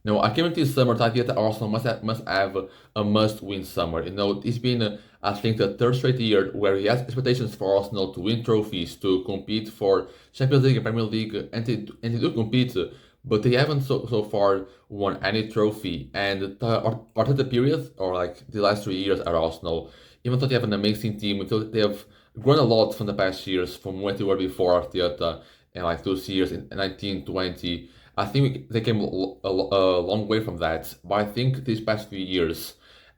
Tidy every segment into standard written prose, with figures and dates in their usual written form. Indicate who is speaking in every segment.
Speaker 1: No, I came into this summer with the idea that Arsenal must have a must-win summer. It's been, I think, the third straight year where he has expectations for Arsenal to win trophies, to compete for Champions League and Premier League, and they do compete, but they haven't so far won any trophy. And the Arteta period, or like the last 3 years at Arsenal, even though they have an amazing team, until they have grown a lot from the past years, from what they were before Arteta, and like those years in 1920. I think they came a long way from that, but I think these past few years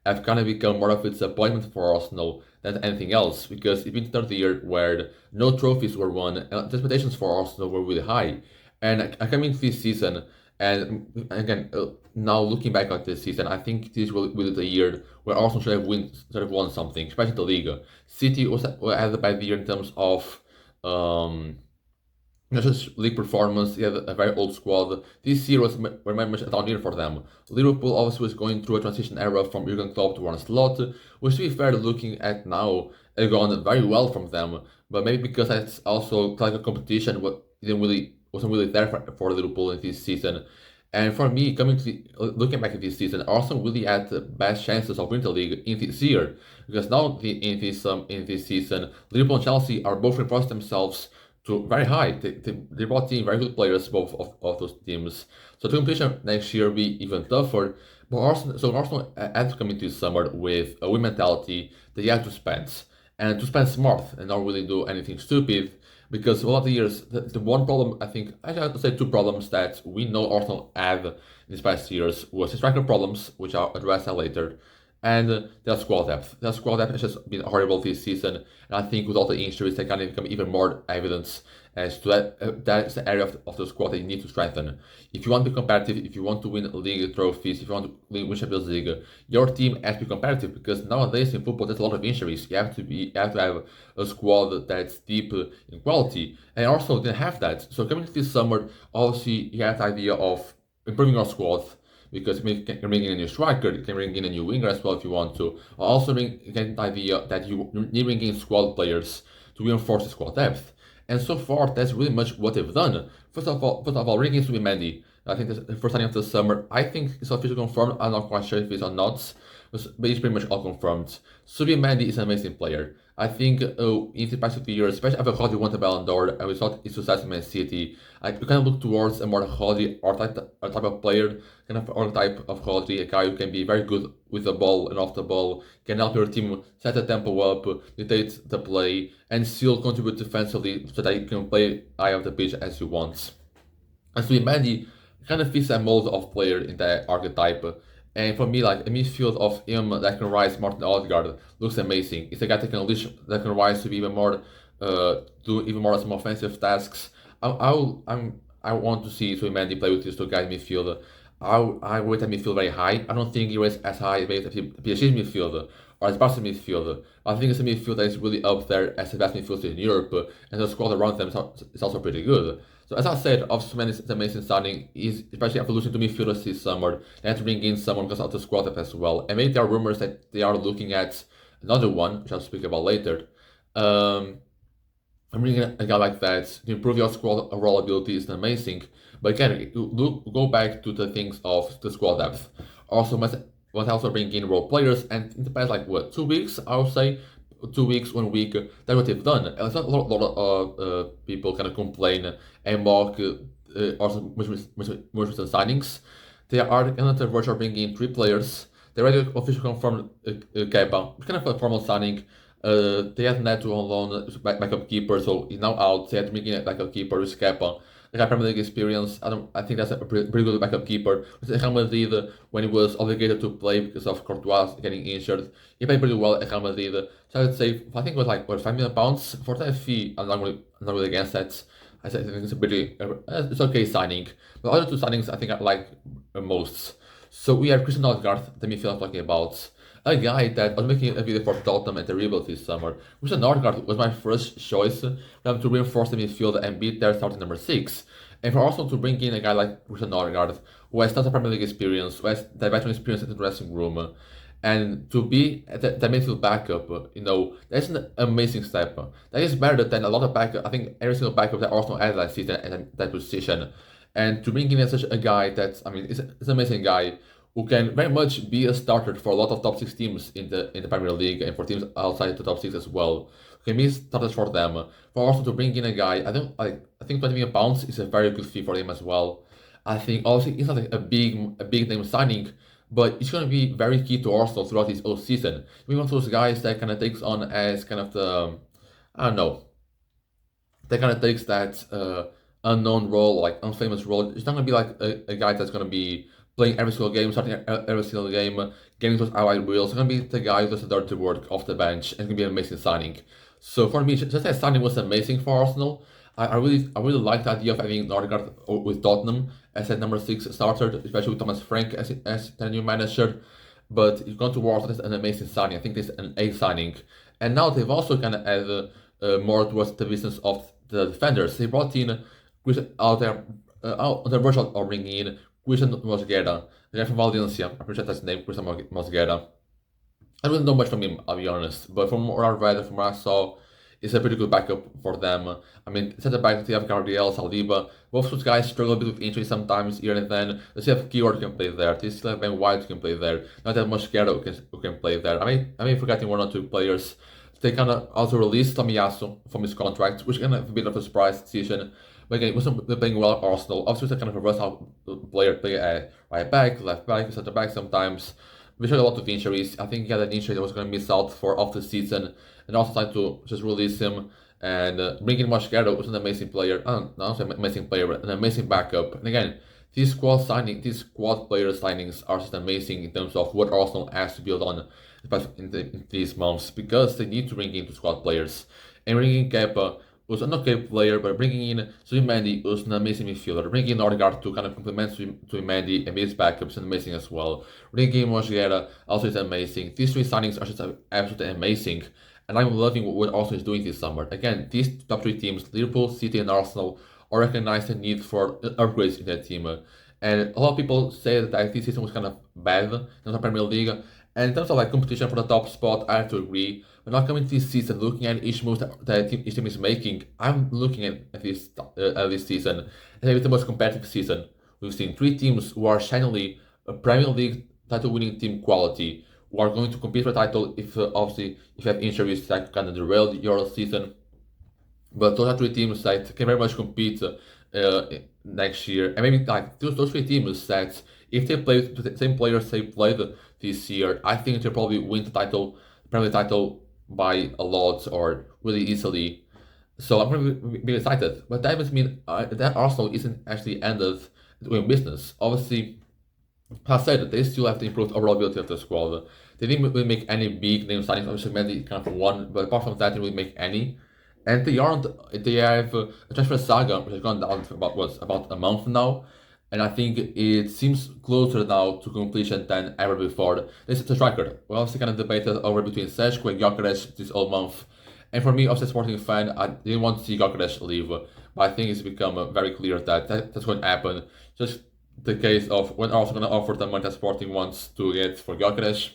Speaker 1: have kind of become more of a disappointment for Arsenal than anything else, because it's been the third year where no trophies were won and the expectations for Arsenal were really high. And I come into this season, and again, now looking back at this season, I think this will the year where Arsenal should have won something, especially the league. City had a bad year in terms of not just league performance. He had a very old squad. This year was very much a down year for them. Liverpool obviously was going through a transition era from Jurgen Klopp to Arne Slot, which, to be fair, looking at now, had gone very well from them. But maybe because it's also like a competition, wasn't really there for Liverpool in this season. And for me, looking back at this season, Arsenal really had the best chances of winning the league in this year, because now in this season, Liverpool and Chelsea are both reinforced themselves to very high. They brought in very good players, both of those teams. So the competition next year will be even tougher. But Arsenal had to come into this summer with a win mentality that you have to spend. And to spend smart and not really do anything stupid. Because a lot of the years, the one problem, I have to say two problems that we know Arsenal have in these past years was striker problems, which I'll address that later, and their squad depth. Their squad depth has just been horrible this season, and I think with all the injuries, they kind of become even more evidence as to that's the area of the squad that you need to strengthen. If you want to be competitive, if you want to win league trophies, if you want to win Champions League, your team has to be competitive, because nowadays in football there's a lot of injuries. You have to have a squad that's deep in quality, and Arsenal didn't have that. So coming to this summer, obviously you had the idea of improving your squad, because you can bring in a new striker, you can bring in a new winger as well if you want to. Also, get the idea that you need to bring in squad players to reinforce the squad depth. And so far, that's really much what they've done. First of all, bringing in Subimendi. I think that's the first signing of the summer. I think it's officially confirmed. I'm not quite sure if it's or not, but it's pretty much all confirmed. Subimendi is an amazing player. I think in the past few years, especially after Rodri won the Ballon d'Or and we saw his success in Man City, we kind of look towards a more Rodri type of player, kind of archetype of Rodri, a guy who can be very good with the ball and off the ball, can help your team set the tempo up, dictate the play, and still contribute defensively so that you can play eye of the pitch as you want. And so Mandy kind of fits that mold of player in that archetype. And for me, like a midfield of him that can rise Martin Odegaard looks amazing. It's a guy that can rise to be even more, do even more some offensive tasks. I want to see Mandy play with these two guys in midfield. I rate that midfield very high. I don't think he rates as high as PSG's midfield or as Barca's midfield. I think it's a midfield that is really up there as the best midfield in Europe, and the squad around them is also pretty good. So as I said, Osimhen is an amazing signing. Especially after losing to midfielders this summer, they had to bring in someone because of the squad depth as well. And maybe there are rumors that they are looking at another one, which I'll speak about later. I'm bringing a guy like that to improve your squad overall ability is amazing. But again, go back to the things of the squad depth. Also, must also bring in role players, and in the past, like what, 2 weeks, I would say, 2 weeks, 1 week, that's what they've done. And it's not a lot of people kind of complain and mock also most recent signings. They are on the verge of bringing in 3 players. They already officially confirmed Kepa, which kind of a formal signing. They had Neto on loan, backup keeper, so he's now out. They had to bring in a backup keeper with Kepa. They got Premier League experience. I think that's a pretty good backup keeper. With Real Madrid, when he was obligated to play because of Courtois getting injured, he played pretty well at Real Madrid. So I would say, I think it was like what, £5 million for that fee. I'm not really against that. I think it's a pretty, it's okay signing. The other two signings I think I like most. So we have Christian Norgaard, the midfield I'm talking about. A guy that was making a video for Tottenham and the rebuild this summer. Christian Norgaard was my first choice to reinforce the midfield and beat their starting number 6. And for Arsenal to bring in a guy like Christian Norgaard, who has tons of Premier League experience, who has the veteran experience in the dressing room, and to be the midfield backup, that's an amazing step. That is better than a lot of backup. I think every single backup that Arsenal had last season at that position. And to bring in such a guy that, I mean, is an amazing guy who can very much be a starter for a lot of top six teams in the Premier League and for teams outside the top six as well. Can be starters for them. For also to bring in a guy, I think 20 million pounds is a very good fee for him as well. I think obviously it's not like a big name signing, but it's going to be very key to Arsenal throughout this whole season. We want those guys that kind of takes on as kind of the, I don't know, that kind of takes that unknown role, like unfamous role. It's not going to be like a guy that's going to be playing every single game, starting every single game, getting those allied wheels. It's going to be the guy who does the dirty work off the bench, and it's going to be an amazing signing. So for me, just that signing was amazing for Arsenal. I really like the idea of having Norgaard with Tottenham as a number six starter, especially with Thomas Frank as the new manager. But he's gone to Arsenal, that's an amazing signing. I think this is an A signing. And now they've also kind of added more towards the business of the defenders. They brought in Chris out there on the verge of bringing in Christian Mosquera, the guy from Valencia. I'm pretty sure that's his name, Christian Mosquera. I don't really know much from him, I'll be honest. But from what I read, from what I saw, it's a pretty good backup for them. I mean, center back, they have Gabriel, Saliba. Both those guys struggle a bit with injuries sometimes here and then. They still have Keyword who can play there. They still have Ben White who can play there. Not that Mosquera who can play there. I mean, forgetting one or two players. They kind of also released Tomiyasu from his contract, which kind of a bit of a surprise decision. But again, he wasn't playing well at Arsenal. Obviously, he's a kind of a versatile player, play right back, left back, center back sometimes. We showed a lot of injuries. I think he had an injury that was going to miss out for off the season, and also tried to just release him and bring in Mosquera, who's an amazing player. Not an amazing player, but an amazing backup. And again, these squad player signings are just amazing in terms of what Arsenal has to build on, especially in these months, because they need to bring in two squad players. And bringing in Kepa, who's an okay player, but bringing in Zubimendi, who's an amazing midfielder, bringing in Norgaard to kind of complement Zubimendi and be his backup is amazing as well. Bringing in Mosquera also is amazing. These three signings are just absolutely amazing. And I'm loving what Arsenal is doing this summer. Again, these top three teams, Liverpool, City, and Arsenal, all recognize the need for upgrades in their team. And a lot of people say that this season was kind of bad in the Premier League. And in terms of like competition for the top spot, I have to agree. But not coming to this season, looking at each move that each team is making, I'm looking at this season as maybe the most competitive season. We've seen three teams who are shiningly a Premier League title-winning team quality, who are going to compete for the title if obviously if you have injuries that kind of derail your season. But those are three teams that can very much compete next year, and maybe like those three teams that if they play with the same players they played this year, I think they'll probably win the title, Premier League title by a lot or really easily. So I'm going to be excited, but that doesn't mean that Arsenal isn't actually ended doing business. Obviously, I said that they still have to improve the overall ability of the squad. They didn't really make any big name signings. Obviously, Mendy kind of one, but apart from that, they didn't really make any. And they aren't. They have a transfer saga which has gone down for about a month now, and I think it seems closer now to completion than ever before. This is the striker. We obviously kind of debated over between Seshko and Gyökeres this whole month, and for me, as a sporting fan, I didn't want to see Gyökeres leave, but I think it's become very clear that that's going to happen. Just the case of when Arsenal going to offer the money that Sporting wants to get for Gyökeres.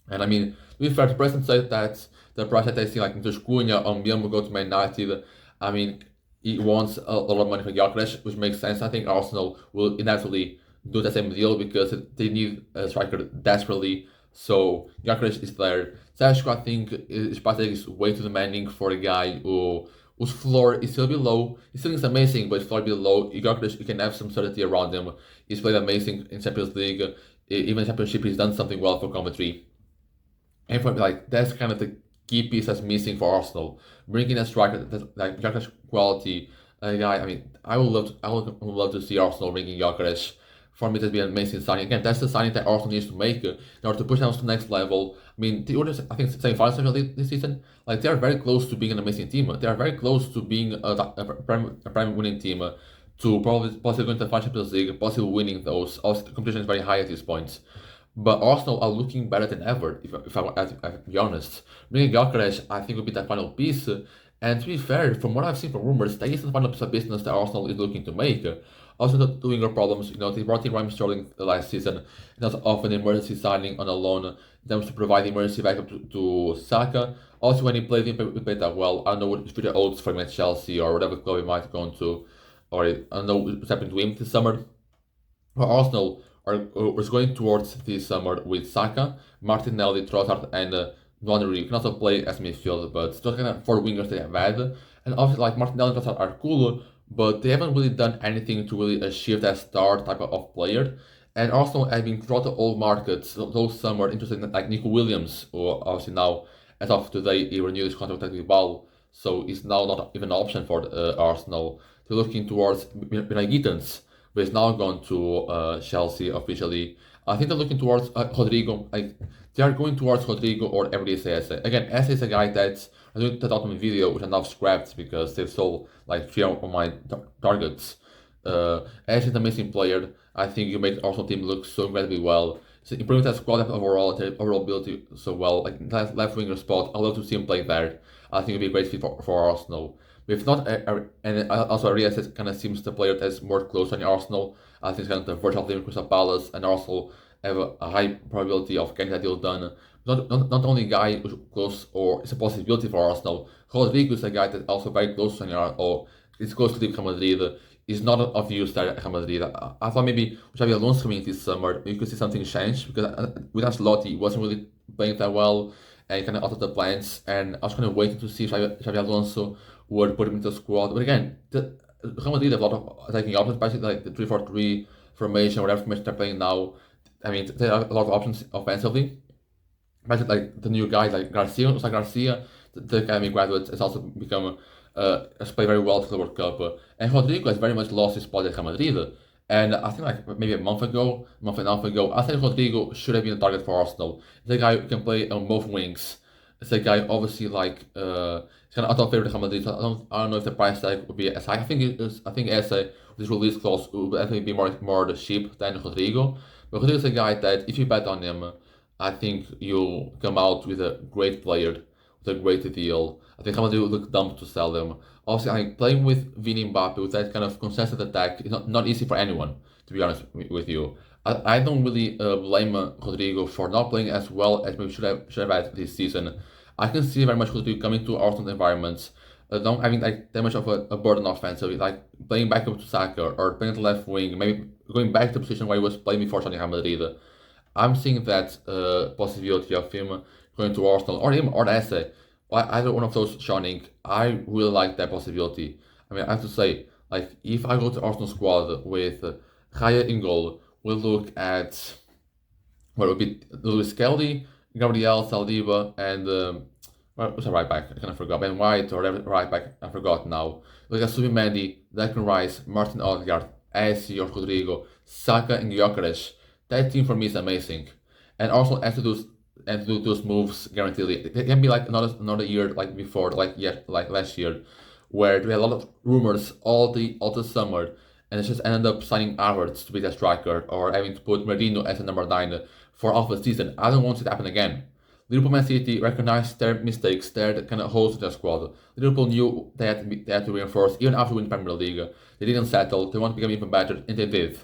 Speaker 1: And I mean, to be fair, the president said that the price that I see like Matheus Cunha or Mbeumo go to Man United, I mean, he wants a lot of money for Gyökeres, which makes sense. I think Arsenal will inevitably do the same deal because they need a striker desperately. So Gyökeres is there. Seshko, I think, is passing is way too demanding for a guy whose floor is still below. His ceiling is amazing, but his floor is below. Gyökeres, you can have some certainty around him. He's played amazing in Champions League. Even in Championship, he's done something well for Coventry. And for me, like that's kind of the key piece that's missing for Arsenal. Bringing a striker that's like Gyökeres quality, a guy. I mean, I would love to see Arsenal bringing Gyökeres. For me, that'd be an amazing signing. Again, that's the signing that Arsenal needs to make in order to push them to the next level. I mean, the orders, I think, semi-finals this season, like they are very close to being an amazing team. They are very close to being a prime winning team. To probably possibly going to the Champions League, possibly winning those. Also, the competition is very high at this point. But Arsenal are looking better than ever, if I have to be honest. Bringing Gyökeres, I think, will be that final piece. And to be fair, from what I've seen from rumors, that isn't the final piece of business that Arsenal is looking to make. Also, not doing their problems, they brought in Raheem Sterling last season. That's often an emergency signing on a loan in terms to provide emergency backup to Saka. Also, when he played that well. I don't know what future odds for him at Chelsea or whatever club he might go to, already. I don't know what's happened to him this summer. Well, Arsenal was going towards this summer with Saka, Martinelli, Trossard, and Nwaneri. You can also play as midfield, but still kind of four wingers they have had. And obviously, like Martinelli and Trossard are cool, but they haven't really done anything to really achieve that star type of player. And Arsenal have been throughout the old markets those summer interested in like Nico Williams, who obviously now, as of today, he renewed his contract with Ball, so it's now not even an option for Arsenal. They're looking towards Benay Gittens, but it's now gone to Chelsea officially. I think they're looking towards Rodrigo. Like they are going towards Rodrigo or everyday Esse. Again, Esse is a guy that's I doing the document video, which I now scrapped because they've sold like three of my targets. Esse is an amazing player. I think you make the Arsenal team look so incredibly well. So improving that squad depth overall, their overall ability so well. Like that left winger spot, I'd love to see him play there. I think it'd be a great fit for Arsenal. But if not, and also Arias kind of seems the player that's more close on Arsenal. I think it's kind of the version of living Crystal Palace, and Arsenal have a high probability of getting that deal done. Not only a guy who's close, or it's a possibility for Arsenal. Rodrigo is a guy that's also very close to or is close to leave Real Madrid. Is not of use there at Real Madrid. I thought maybe Xabi Alonso coming this summer, you could see something change because with Ancelotti, he wasn't really playing that well and kind of out of the plans. And I was kind of waiting to see if Xabi Alonso would put him into the squad. But again, Real Madrid have a lot of attacking options, especially like the 3-4-3 formation, whatever formation they're playing now. I mean, they have a lot of options offensively. Imagine like the new guys like Garcia, it's like Garcia, the academy graduate, has also become has played very well to the World Cup. And Rodrigo has very much lost his spot at Real Madrid. And I think like maybe a month and a half ago, I think Rodrigo should have been a target for Arsenal. It's a guy who can play on both wings. It's a guy obviously like it's kind of out of favor of Real Madrid. So I don't know if the price tag would be as high. I think Esse with this release clause would definitely be more the cheap than Rodrigo. But Rodrigo is a guy that if you bet on him, I think you'll come out with a great player, with a great deal. I think Real Madrid would look dumb to sell them. Obviously, I think playing with Vini Mbappe with that kind of consistent attack is not easy for anyone, to be honest with you. I don't really blame Rodrigo for not playing as well as we should have had this season. I can see very much Rodrigo coming to Arsenal environments, not having like that much of a burden offensively, like playing back up to Saka or playing at the left wing, maybe going back to the position where he was playing before joining Real Madrid. I'm seeing that possibility of him going to Arsenal or him or Esse. Either one of those joining, I really like that possibility. I mean, I have to say, like, if I go to Arsenal squad with Raya in goal, we'll look at what would be Luis Kelly, Gabriel Saliba, and what was a right back? I kind of forgot. Ben White or right back, I forgot now. Look at Subimendi, Declan Rice, Martin Odegaard, Esse or Rodrigo, Saka, and Gyökeres. That team for me is amazing. And Arsenal has to do those moves guaranteed. It can be like another year like before, like last year, where we had a lot of rumors all the summer, and it's just ended up signing Havertz to be that striker or having to put Merino as a number 9 for half the season. I don't want it to happen again. Liverpool Man City recognized their mistakes, their kind of holes in their squad. Liverpool knew they had to reinforce even after winning Premier League. They didn't settle. They wanted to become even better, and they did.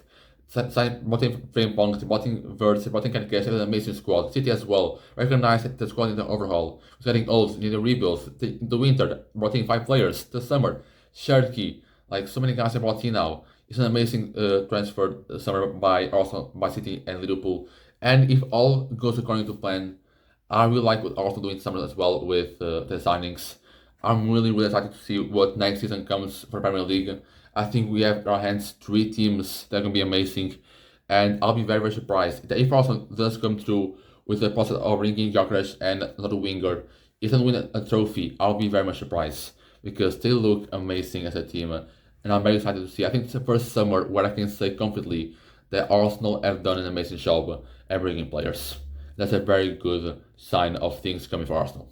Speaker 1: Brought in Frimpong, brought in Verts, brought in Cancelo, an amazing squad. City as well recognized that the squad needed an overhaul. It was getting old, needed rebuilds. The winter brought in 5 players. The summer, Sherky, like so many guys they brought in now. It's an amazing transfer summer by Arsenal, by City and Liverpool. And if all goes according to plan, I really like what Arsenal doing summer as well with the signings. I'm really excited to see what next season comes for Premier League. I think we have in our hands 3 teams that are going to be amazing, and I'll be very surprised if Arsenal does come through with the process of bringing Gyökeres and another winger. If they win a trophy, I'll be very much surprised because they look amazing as a team, and I'm very excited to see. I think it's the first summer where I can say confidently that Arsenal have done an amazing job at bringing players. That's a very good sign of things coming for Arsenal.